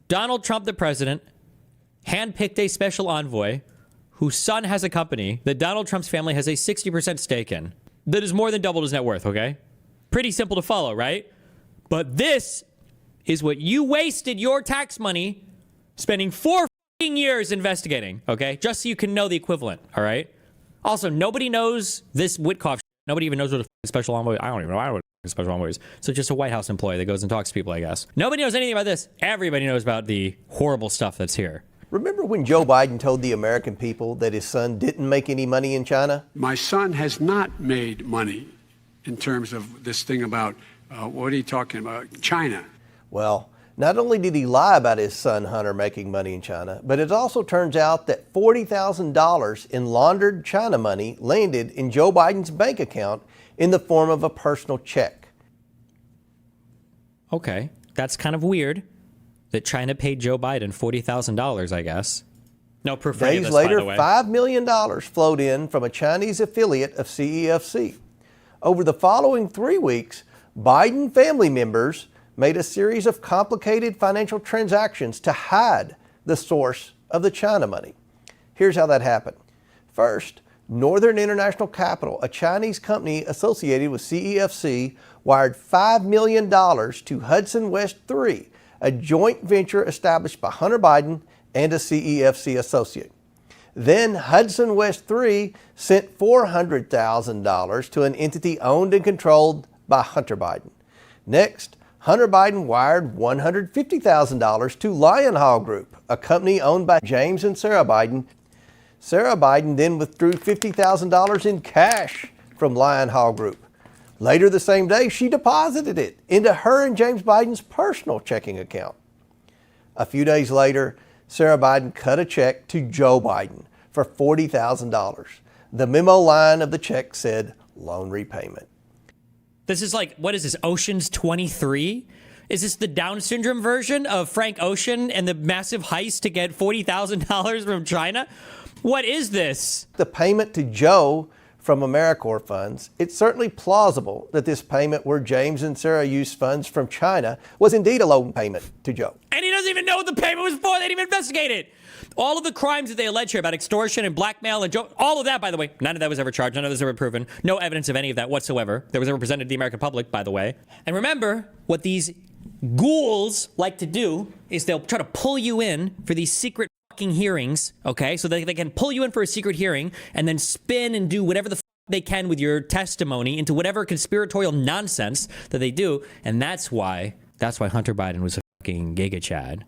Donald Trump, the president, handpicked a special envoy whose son has a company that Donald Trump's family has a 60% stake in that is more than doubled his net worth, okay? Pretty simple to follow, right? But this is what you wasted your tax money spending 4 years investigating, okay? Just so you can know the equivalent, all right? Also, nobody knows this Witkoff. Nobody even knows what a special envoy. I don't even know what a special envoy is. So just a White House employee that goes and talks to people, I guess. Nobody knows anything about this. Everybody knows about the horrible stuff that's here. Remember when Joe Biden told the American people that his son didn't make any money in China? My son has not made money in terms of this thing about, what are you talking about, China? Well, not only did he lie about his son Hunter making money in China, but it also turns out that $40,000 in laundered China money landed in Joe Biden's bank account in the form of a personal check. Okay, that's kind of weird that China paid Joe Biden $40,000, I guess. No proof for any of Days this, later, by the way. $5 million flowed in from a Chinese affiliate of CEFC. Over the following 3 weeks, Biden family members made a series of complicated financial transactions to hide the source of the China money. Here's how that happened. First, Northern International Capital, a Chinese company associated with CEFC, wired $5 million to Hudson West 3, a joint venture established by Hunter Biden and a CEFC associate. Then Hudson West 3 sent $400,000 to an entity owned and controlled by Hunter Biden. Next, Hunter Biden wired $150,000 to Lion Hall Group, a company owned by James and Sarah Biden. Sarah Biden then withdrew $50,000 in cash from Lion Hall Group. Later the same day, she deposited it into her and James Biden's personal checking account. A few days later, Sarah Biden cut a check to Joe Biden for $40,000. The memo line of the check said loan repayment. This is like, what is this, Ocean's 23? Is this the Down syndrome version of Frank Ocean and the massive heist to get $40,000 from China? What is this? The payment to Joe from AmeriCorps funds, it's certainly plausible that this payment where James and Sarah used funds from China was indeed a loan payment to Joe. And he doesn't even know what the payment was for. They didn't even investigate it. All of the crimes that they allege here about extortion and blackmail and all of that, by the way, none of that was ever charged. None of this was ever proven. No evidence of any of that whatsoever that was ever presented to the American public, by the way. And remember, what these ghouls like to do is they'll try to pull you in for these secret fucking hearings, okay? So they can pull you in for a secret hearing and then spin and do whatever the they can with your testimony into whatever conspiratorial nonsense that they do. And that's why Hunter Biden was a fucking Giga Chad.